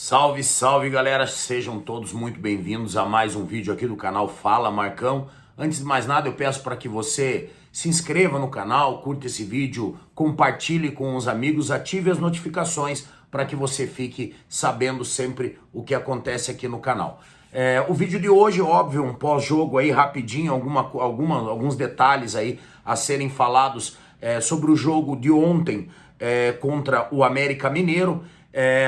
Salve, salve galera, sejam todos muito bem-vindos a mais um vídeo aqui do canal Fala Marcão. Antes de mais nada eu peço para que você se inscreva no canal, curta esse vídeo, compartilhe com os amigos, ative as notificações para que você fique sabendo sempre o que acontece aqui no canal. O vídeo de hoje, óbvio, um pós-jogo aí rapidinho, alguns detalhes aí a serem falados sobre o jogo de ontem contra o América Mineiro.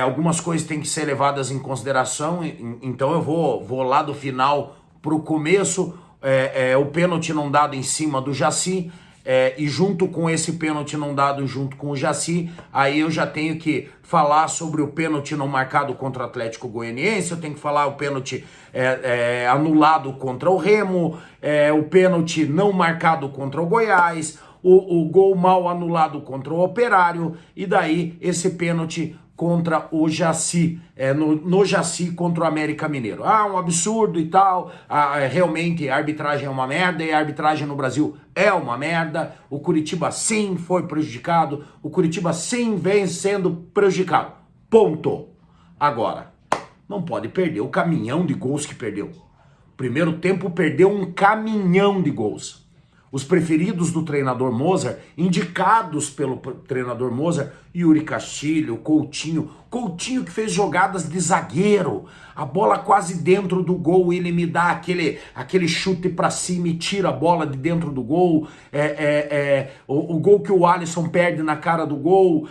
Algumas coisas têm que ser levadas em consideração, então eu vou lá do final para o começo. O pênalti não dado em cima do Jaci, e junto com esse pênalti não dado junto com o Jaci, aí eu já tenho que falar sobre o pênalti não marcado contra o Atlético Goianiense, eu tenho que falar o pênalti anulado contra o Remo, o pênalti não marcado contra o Goiás, o gol mal anulado contra o Operário, e daí esse pênalti contra o Jaci, no Jaci contra o América Mineiro. Um absurdo e tal, realmente a arbitragem é uma merda, e a arbitragem no Brasil é uma merda, o Curitiba sim foi prejudicado, o Curitiba sim vem sendo prejudicado, ponto. Agora, não pode perder o caminhão de gols que perdeu. Primeiro tempo perdeu um caminhão de gols. Os preferidos do treinador Mozart, indicados pelo treinador Mozart, Yuri Castilho, Coutinho que fez jogadas de zagueiro, a bola quase dentro do gol, ele me dá aquele chute pra cima e tira a bola de dentro do gol, o gol que o Alisson perde na cara do gol,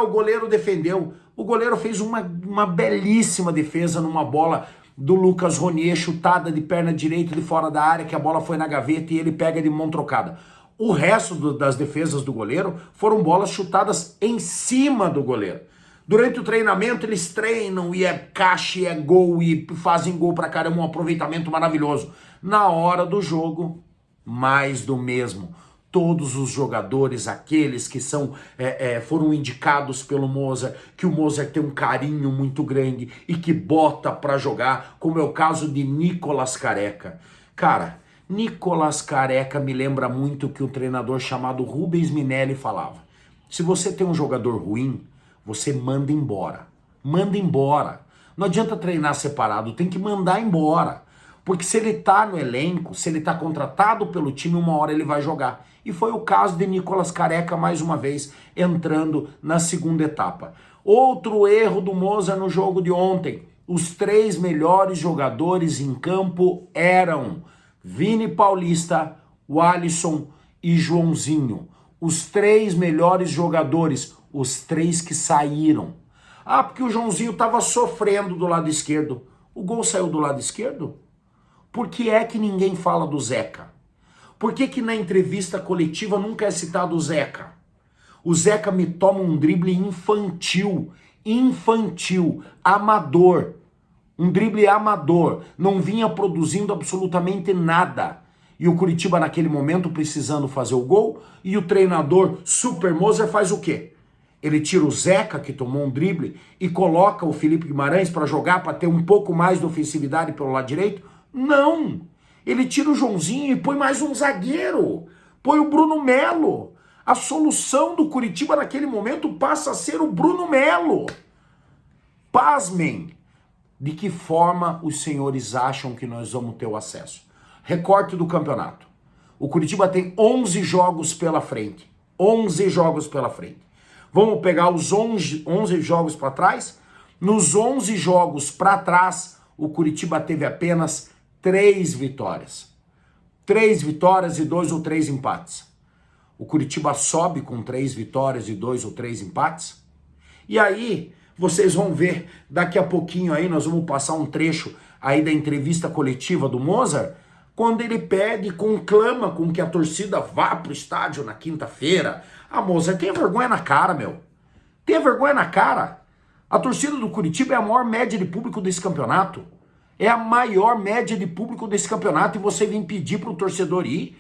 o goleiro defendeu, o goleiro fez uma belíssima defesa numa bola do Lucas Ronier, chutada de perna direita de fora da área, que a bola foi na gaveta e ele pega de mão trocada. O resto das defesas do goleiro foram bolas chutadas em cima do goleiro. Durante o treinamento eles treinam e é caixa e é gol e fazem gol pra caramba, um aproveitamento maravilhoso. Na hora do jogo, mais do mesmo. Todos os jogadores, aqueles que foram indicados pelo Mozart, que o Mozart tem um carinho muito grande e que bota pra jogar, como é o caso de Nicolas Careca. Cara, Nicolas Careca me lembra muito o que um treinador chamado Rubens Minelli falava. Se você tem um jogador ruim, você manda embora. Manda embora. Não adianta treinar separado, tem que mandar embora. Porque se ele tá no elenco, se ele tá contratado pelo time, uma hora ele vai jogar. E foi o caso de Nicolas Careca, mais uma vez, entrando na segunda etapa. Outro erro do Mozart no jogo de ontem. Os 3 melhores jogadores em campo eram Vini Paulista, o Alisson e Joãozinho. Os 3 melhores jogadores, os 3 que saíram. Porque o Joãozinho estava sofrendo do lado esquerdo. O gol saiu do lado esquerdo? Por que é que ninguém fala do Zeca? Por que na entrevista coletiva nunca é citado o Zeca? O Zeca me toma um drible infantil, amador. Um drible amador, não vinha produzindo absolutamente nada. E o Curitiba naquele momento precisando fazer o gol, e o treinador Super Mozart faz o quê? Ele tira o Zeca, que tomou um drible, e coloca o Felipe Guimarães para jogar, para ter um pouco mais de ofensividade pelo lado direito? Não! Ele tira o Joãozinho e põe mais um zagueiro, põe o Bruno Melo. A solução do Curitiba naquele momento passa a ser o Bruno Melo. Pasmem! De que forma os senhores acham que nós vamos ter o acesso? Recorte do campeonato. O Curitiba tem 11 jogos pela frente. 11 jogos pela frente. Vamos pegar os 11 jogos para trás? Nos 11 jogos para trás, o Curitiba teve apenas 3 vitórias. 3 vitórias e 2 ou 3 empates. O Curitiba sobe com 3 vitórias e 2 ou 3 empates. E aí, vocês vão ver, daqui a pouquinho aí, nós vamos passar um trecho aí da entrevista coletiva do Mozart, quando ele pede e conclama com que a torcida vá pro estádio na quinta-feira. Mozart, tenha vergonha na cara, meu. Tenha vergonha na cara. A torcida do Curitiba é a maior média de público desse campeonato. É a maior média de público desse campeonato e você vem pedir pro torcedor ir.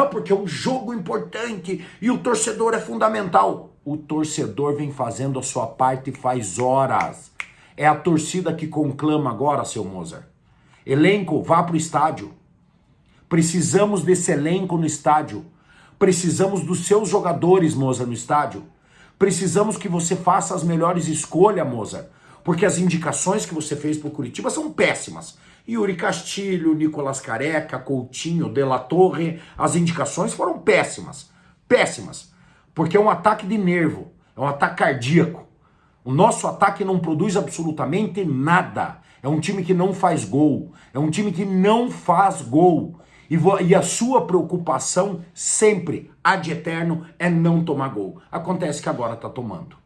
Porque é um jogo importante e o torcedor é fundamental. O torcedor vem fazendo a sua parte faz horas. É a torcida que conclama agora, seu Mozart. Elenco, vá pro estádio. Precisamos desse elenco no estádio. Precisamos dos seus jogadores, Mozart, no estádio. Precisamos que você faça as melhores escolhas, Mozart. Porque as indicações que você fez pro Curitiba são péssimas. Yuri Castilho, Nicolas Careca, Coutinho, De La Torre, as indicações foram péssimas. Péssimas. Porque é um ataque de nervo, é um ataque cardíaco. O nosso ataque não produz absolutamente nada. É um time que não faz gol. É um time que não faz gol. E a sua preocupação sempre, ad eterno, é não tomar gol. Acontece que agora tá tomando.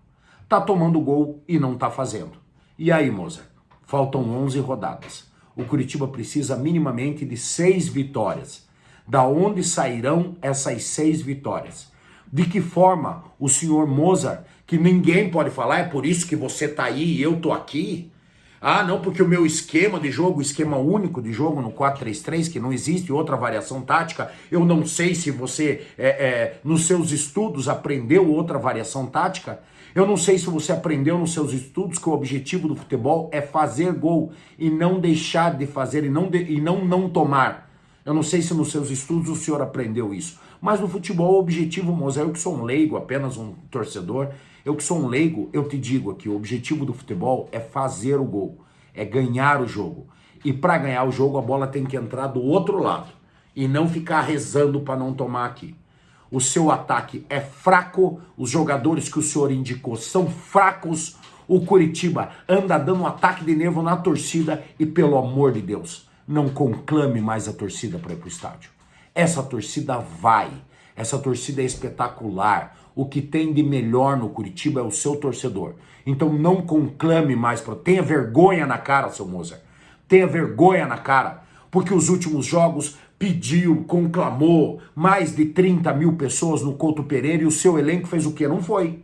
Tá tomando gol e não tá fazendo. E aí, Mozart? Faltam 11 rodadas. O Curitiba precisa minimamente de 6 vitórias. Da onde sairão essas 6 vitórias? De que forma o senhor Mozart, que ninguém pode falar, é por isso que você tá aí e eu tô aqui? Ah, não, porque o meu esquema de jogo, esquema único de jogo no 4-3-3, que não existe outra variação tática, eu não sei se você, nos seus estudos, aprendeu outra variação tática. Eu não sei se você aprendeu nos seus estudos que o objetivo do futebol é fazer gol e não deixar de fazer e não tomar. Eu não sei se nos seus estudos o senhor aprendeu isso. Mas no futebol o objetivo, Mozart, eu que sou um leigo, apenas um torcedor, eu que sou um leigo, eu te digo aqui, o objetivo do futebol é fazer o gol, é ganhar o jogo. E para ganhar o jogo a bola tem que entrar do outro lado e não ficar rezando para não tomar aqui. O seu ataque é fraco, os jogadores que o senhor indicou são fracos, o Curitiba anda dando um ataque de nervo na torcida e, pelo amor de Deus, não conclame mais a torcida para ir para o estádio. Essa torcida vai, essa torcida é espetacular. O que tem de melhor no Curitiba é o seu torcedor. Então não conclame mais, tenha vergonha na cara, seu Mozart. Tenha vergonha na cara, porque os últimos jogos pediu, conclamou mais de 30 mil pessoas no Couto Pereira e o seu elenco fez o quê? Não foi.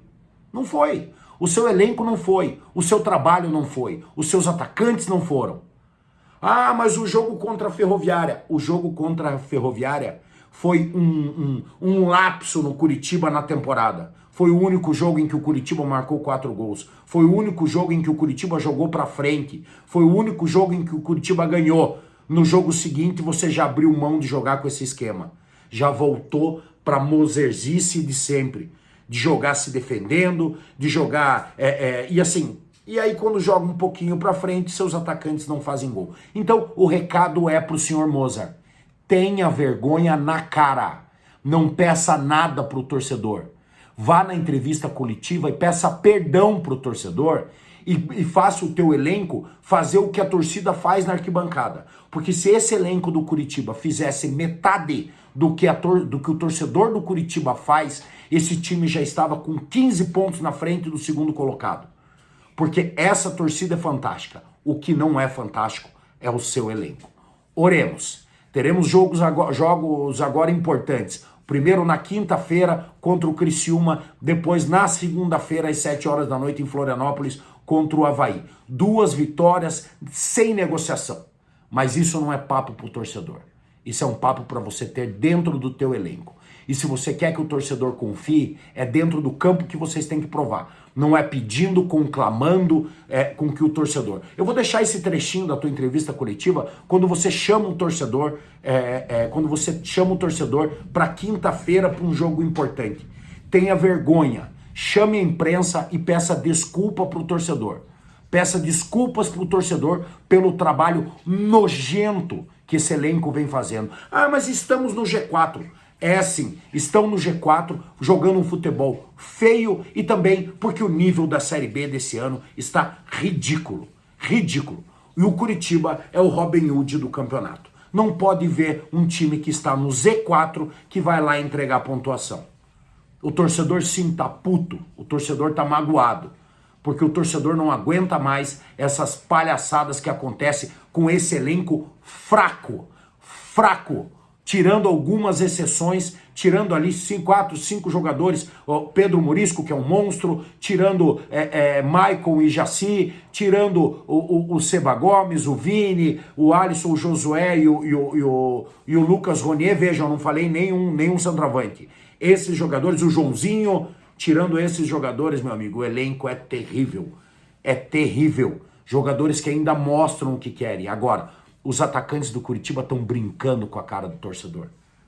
Não foi. O seu elenco não foi. O seu trabalho não foi. Os seus atacantes não foram. Ah, mas o jogo contra a Ferroviária. O jogo contra a Ferroviária foi um lapso no Curitiba na temporada. Foi o único jogo em que o Curitiba marcou 4 gols. Foi o único jogo em que o Curitiba jogou pra frente. Foi o único jogo em que o Curitiba ganhou. No jogo seguinte você já abriu mão de jogar com esse esquema. Já voltou pra mozerzice de sempre. De jogar se defendendo, de jogar... e assim... E aí quando joga um pouquinho pra frente, seus atacantes não fazem gol. Então o recado é pro senhor Mozart. Tenha vergonha na cara. Não peça nada pro torcedor. Vá na entrevista coletiva e peça perdão pro torcedor e faça o teu elenco fazer o que a torcida faz na arquibancada. Porque se esse elenco do Curitiba fizesse metade do que o torcedor do Curitiba faz, esse time já estava com 15 pontos na frente do segundo colocado. Porque essa torcida é fantástica. O que não é fantástico é o seu elenco. Oremos. Teremos jogos agora importantes. Primeiro na quinta-feira contra o Criciúma, depois na segunda-feira às 7 horas da noite em Florianópolis contra o Avaí. 2 vitórias sem negociação. Mas isso não é papo pro torcedor. Isso é um papo para você ter dentro do teu elenco. E se você quer que o torcedor confie, é dentro do campo que vocês têm que provar. Não é pedindo, conclamando com que o torcedor... Eu vou deixar esse trechinho da tua entrevista coletiva quando você chama o torcedor, para quinta-feira para um jogo importante. Tenha vergonha, chame a imprensa e peça desculpa para o torcedor. Peça desculpas para o torcedor pelo trabalho nojento que esse elenco vem fazendo. Ah, mas estamos no G4. É sim, estão no G4 jogando um futebol feio e também porque o nível da Série B desse ano está ridículo. Ridículo. E o Curitiba é o Robin Hood do campeonato. Não pode ver um time que está no Z4 que vai lá entregar pontuação. O torcedor sim tá puto, o torcedor tá magoado. Porque o torcedor não aguenta mais essas palhaçadas que acontecem com esse elenco fraco. Fraco. Tirando algumas exceções, tirando ali 4, 5 jogadores, o Pedro Murisco, que é um monstro, tirando Maicon e Jaci, tirando o Seba Gomes, o Vini, o Alisson, o Josué e o Lucas Ronier. Vejam, não falei nenhum centroavante. Esses jogadores, o Joãozinho, tirando esses jogadores, meu amigo, o elenco é terrível. É terrível. Jogadores que ainda mostram o que querem. Agora, os atacantes do Curitiba estão brincando com a cara do torcedor.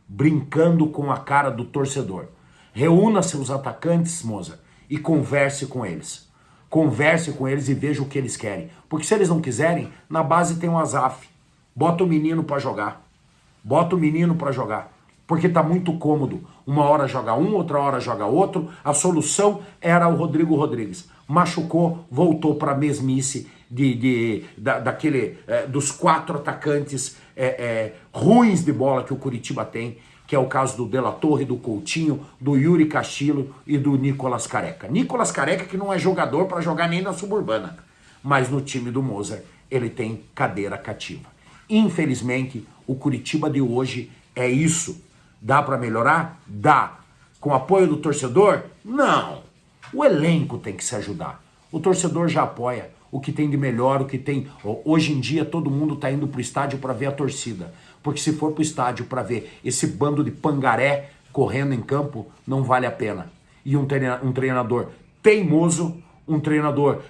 Brincando com a cara do torcedor. Reúna seus atacantes, Mozart, e converse com eles. converse com eles e veja o que eles querem. Porque se eles não quiserem, na base tem um Azaf. Bota o menino para jogar. Bota o menino para jogar. Porque tá muito cômodo. Uma hora joga um, outra hora joga outro. A solução era o Rodrigo Rodrigues. Machucou, voltou para a mesmice dos 4 atacantes ruins de bola que o Curitiba tem, que é o caso do De La Torre, do Coutinho, do Yuri Castilho e do Nicolas Careca. Nicolas Careca que não é jogador para jogar nem na Suburbana, mas no time do Mozart ele tem cadeira cativa. Infelizmente, o Curitiba de hoje é isso. Dá para melhorar? Dá. Com apoio do torcedor? Não. O elenco tem que se ajudar. O torcedor já apoia o que tem de melhor, o que tem... Hoje em dia todo mundo está indo pro estádio para ver a torcida. Porque se for pro estádio para ver esse bando de pangaré correndo em campo, não vale a pena. E um treinador teimoso, um treinador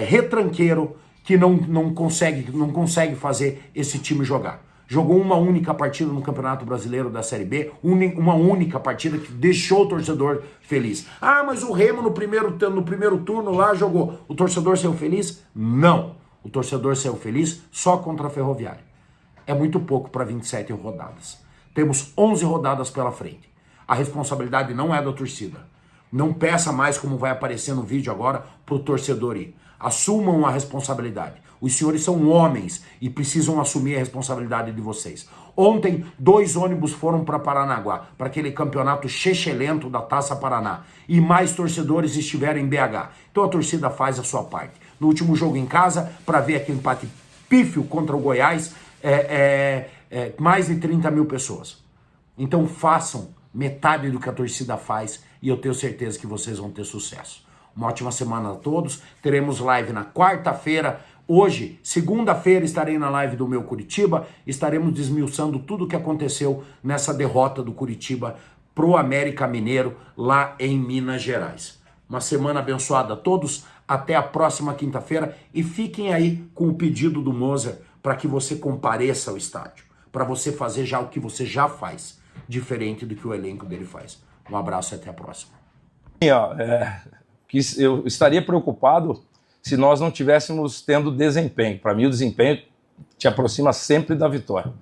retranqueiro, que não consegue fazer esse time jogar. Jogou uma única partida no Campeonato Brasileiro da Série B, uma única partida que deixou o torcedor feliz. Ah, mas o Remo no primeiro turno lá jogou. O torcedor saiu feliz? Não. O torcedor saiu feliz só contra a Ferroviária. É muito pouco para 27 rodadas. Temos 11 rodadas pela frente. A responsabilidade não é da torcida. Não peça mais, como vai aparecer no vídeo agora, para o torcedor ir. Assumam a responsabilidade. Os senhores são homens e precisam assumir a responsabilidade de vocês. Ontem, 2 ônibus foram para Paranaguá, para aquele campeonato chechelento da Taça Paraná. E mais torcedores estiveram em BH. Então a torcida faz a sua parte. No último jogo em casa, para ver aquele empate pífio contra o Goiás, mais de 30 mil pessoas. Então façam metade do que a torcida faz e eu tenho certeza que vocês vão ter sucesso. Uma ótima semana a todos. Teremos live na quarta-feira. Hoje, segunda-feira, estarei na live do meu Curitiba. Estaremos desmiuçando tudo o que aconteceu nessa derrota do Curitiba pro América Mineiro lá em Minas Gerais. Uma semana abençoada a todos. Até a próxima quinta-feira. E fiquem aí com o pedido do Mozart para que você compareça ao estádio. Para você fazer já o que você já faz, diferente do que o elenco dele faz. Um abraço e até a próxima. Eu estaria preocupado se nós não tivéssemos tendo desempenho. Para mim, o desempenho te aproxima sempre da vitória.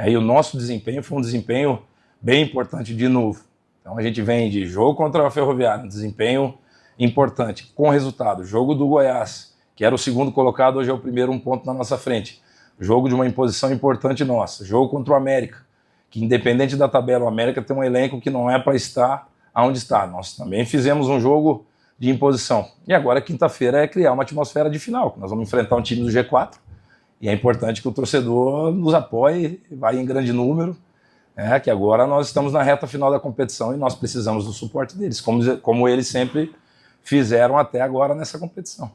E o nosso desempenho foi um desempenho bem importante de novo. Então a gente vem de jogo contra a Ferroviária, um desempenho importante, com resultado. Jogo do Goiás, que era o segundo colocado, hoje é o primeiro, 1 ponto na nossa frente. Jogo de uma imposição importante nossa. Jogo contra o América, que independente da tabela, o América tem um elenco que não é para estar onde está. Nós também fizemos um jogo de imposição. E agora, quinta-feira, é criar uma atmosfera de final, que nós vamos enfrentar um time do G4, e é importante que o torcedor nos apoie, vai em grande número, que agora nós estamos na reta final da competição e nós precisamos do suporte deles, como eles sempre fizeram até agora nessa competição.